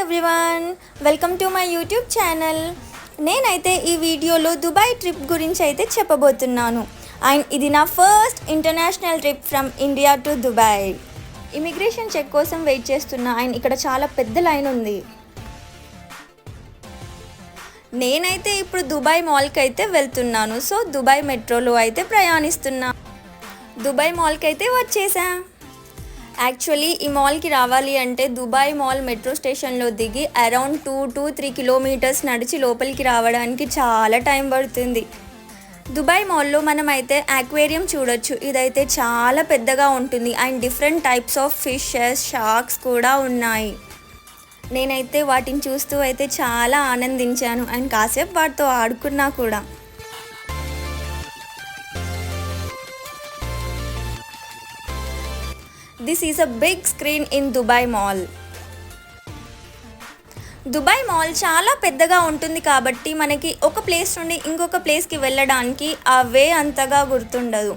Everyone, welcome to my YouTube channel. నేనైతే ఈ వీడియోలో దుబాయ్ ట్రిప్ గురించి అయితే చెప్పబోతున్నాను. అండ్ ఇది నా first international trip from India to Dubai. Immigration check కోసం వెయిట్ చేస్తున్నా. అండ్ ఇక్కడ చాలా పెద్ద లైన్ ఉంది. నేనైతే ఇప్పుడు దుబాయ్ మాల్కి అయితే వెళ్తున్నాను. సో దుబాయ్ మెట్రోలో అయితే ప్రయాణిస్తున్నా. దుబాయ్ మాల్కి అయితే వచ్చేసా. యాక్చువల్లీ ఈ మాల్కి రావాలి అంటే దుబాయ్ మాల్ మెట్రో స్టేషన్లో దిగి అరౌండ్ 2 to 3 కిలోమీటర్స్ నడిచి లోపలికి రావడానికి చాలా టైం పడుతుంది. దుబాయ్ మాల్లో మనమైతే అక్వేరియం చూడొచ్చు. ఇదైతే చాలా పెద్దగా ఉంటుంది. And different types of fishes, sharks కూడా ఉన్నాయి. నేనైతే వాటిని చూస్తూ అయితే చాలా ఆనందించాను. అండ్ కాసేపు వాటితో ఆడుకున్నా కూడా. This is a big screen in Dubai Mall. Dubai mall చాలా పెద్దగా ఉంటుంది కాబట్టి మనకి ఒక ప్లేస్ నుండి ఇంకొక ప్లేస్కి వెళ్ళడానికి ఆ వే అంతగా గుర్తుండదు.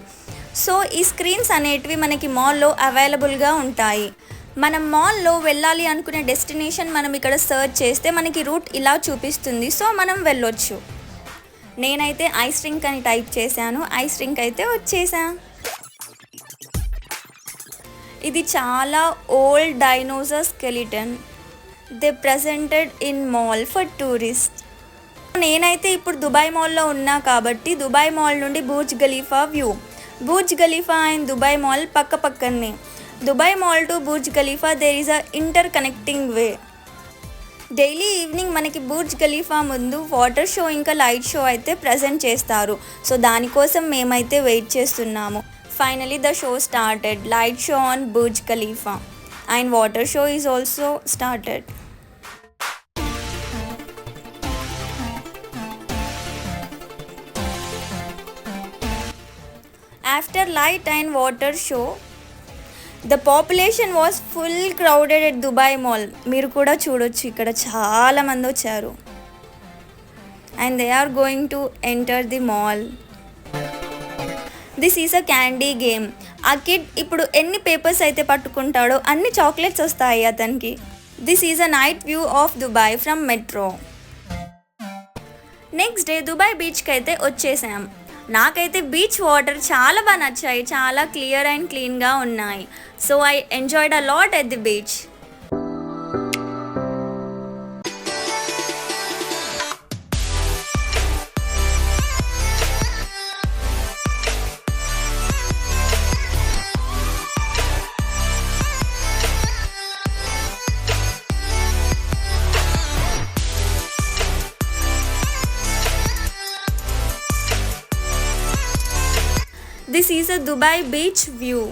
సో ఈ స్క్రీన్స్ అనేటివి మనకి మాల్లో అవైలబుల్గా ఉంటాయి. మనం మాల్లో వెళ్ళాలి అనుకునే డెస్టినేషన్ మనం ఇక్కడ సర్చ్ చేస్తే మనకి రూట్ ఇలా చూపిస్తుంది. సో మనం వెళ్ళొచ్చు. నేనైతే ఐస్ రింక్ అని టైప్ చేశాను. ఐస్ రింక్ అయితే వచ్చేసా. ఇది చాలా old dinosaur skeleton. They presented in mall for tourist. నేనైతే ఇప్పుడు దుబాయ్ మాల్లో ఉన్నా కాబట్టి దుబాయ్ మాల్ నుండి Burj Khalifa view. Burj Khalifa and Dubai mall పక్క పక్కనే. Dubai mall to Burj Khalifa there is a interconnecting way. Daily evening మనకి బుర్జ్ ఖలీఫా ముందు వాటర్ షో ఇంకా లైట్ షో అయితే ప్రజెంట్ చేస్తారు. సో దానికోసం మేమైతే వెయిట్ చేస్తున్నాము. Finally the show started. Light show on Burj Khalifa and water show is also started. After light and water show, the population was full crowded at Dubai Mall. మీరు కూడా చూడొచ్చు, ఇక్కడ చాలా మంది వచ్చారు. And they are going to enter the mall. This is a candy game. ఆ kid ఇప్పుడు ఎన్ని పేపర్స్ అయితే పట్టుకుంటాడో అన్ని చాక్లెట్స్ వస్తాయి అతనికి. This is a night view of Dubai from metro. Next day Dubai బీచ్కి అయితే వచ్చేసాం. నాకైతే బీచ్ వాటర్ చాలా బాగా నచ్చాయి. చాలా క్లియర్ అండ్ క్లీన్గా ఉన్నాయి. So I enjoyed a lot at the beach. This is a Dubai beach view.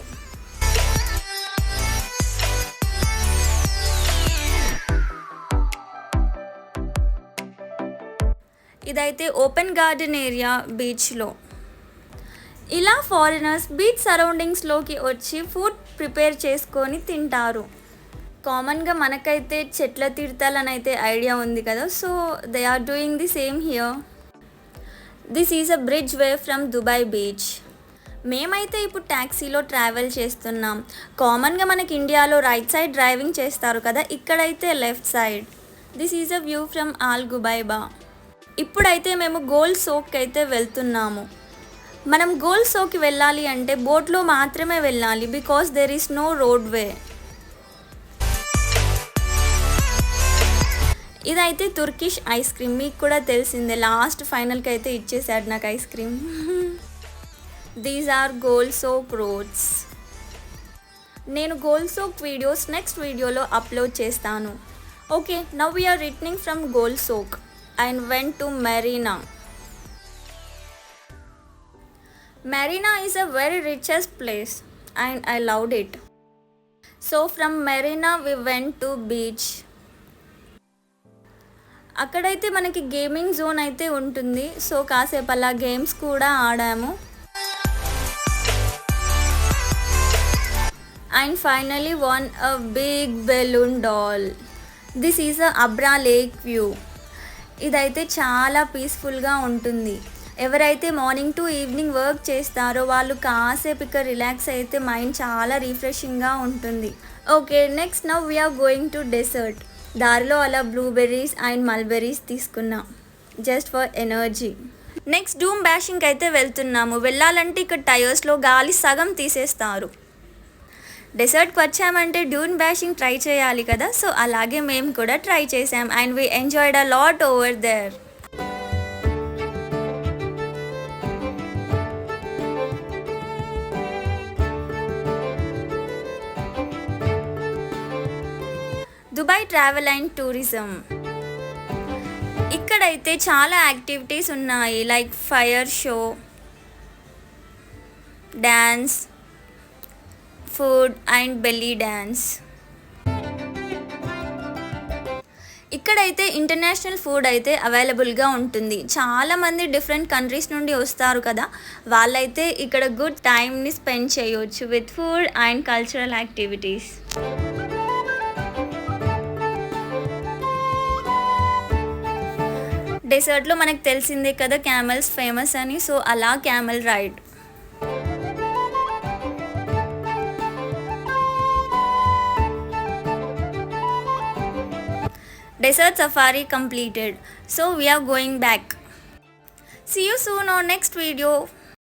ఇదైతే ఓపెన్ గార్డెన్ ఏరియా బీచ్లో. ఇలా ఫారినర్స్ బీచ్ సరౌండింగ్స్లోకి వచ్చి ఫుడ్ ప్రిపేర్ చేసుకొని తింటారు. కామన్గా మనకైతే చెట్ల తీర్థాలని అయితే ఐడియా ఉంది కదా. So they are doing the same here. This is a bridge way from Dubai beach. మేమైతే ఇప్పుడు ట్యాక్సీలో ట్రావెల్ చేస్తున్నాం. కామన్గా మనకి ఇండియాలో రైట్ సైడ్ డ్రైవింగ్ చేస్తారు కదా, ఇక్కడైతే left side. This is a view from Al Ghubaiba. ఇప్పుడైతే మేము గోల్ సోక్కి అయితే వెళ్తున్నాము. మనం గోల్ సోక్కి వెళ్ళాలి అంటే బోట్లో మాత్రమే వెళ్ళాలి. Because there is no road way. ఇదైతే తుర్కిష్ ఐస్ క్రీమ్. మీకు కూడా తెలిసిందే, లాస్ట్ ఫైనల్కి అయితే ఇచ్చేసాడు నాకు ice cream. These are gold souk roads. నేను గోల్ సోక్ వీడియోస్ నెక్స్ట్ వీడియోలో అప్లోడ్ చేస్తాను. Okay, now we're returning from gold souk and went to Marina. Marina is a very richest place and I loved it. So from Marina we went to beach. అక్కడైతే మనకి gaming zone అయితే ఉంటుంది. So కాసేపు అలా games కూడా ఆడాము. And finally won a big balloon doll. This is a Abra Lake view. ఇదైతే చాలా పీస్ఫుల్గా ఉంటుంది. ఎవరైతే మార్నింగ్ టు ఈవినింగ్ వర్క్ చేస్తారో వాళ్ళు కాసేపు ఇక్కడ రిలాక్స్ అయితే మైండ్ చాలా రిఫ్రెషింగ్గా ఉంటుంది. Okay, next now we're going to desert. దారిలో అలా బ్లూబెర్రీస్ అండ్ మల్బెర్రీస్ తీసుకున్నా just for energy. Next dune బ్యాషింగ్కి అయితే వెళ్తున్నాము. వెళ్ళాలంటే ఇక్కడ టైర్స్లో గాలి సగం తీసేస్తారు. డెసర్ట్కి వచ్చామంటే డ్యూన్ బ్యాషింగ్ ట్రై చేయాలి కదా, సో అలాగే మేము కూడా ట్రై చేసాం and we enjoyed a lot over there. Dubai travel and tourism. ఇక్కడైతే చాలా యాక్టివిటీస్ ఉన్నాయి like fire show, dance, food and belly dance. ఇక్కడైతే ఇంటర్నేషనల్ ఫుడ్ అయితే అవైలబుల్గా ఉంటుంది. చాలామంది డిఫరెంట్ కంట్రీస్ నుండి వస్తారు కదా, వాళ్ళైతే ఇక్కడ గుడ్ టైంని స్పెండ్ చేయొచ్చు with food and cultural activities. డెసర్ట్లో మనకు తెలిసిందే కదా క్యామెల్స్ ఫేమస్ అని, సో అలా camel ride. Desert safari completed, so we are going back. See you soon on next video.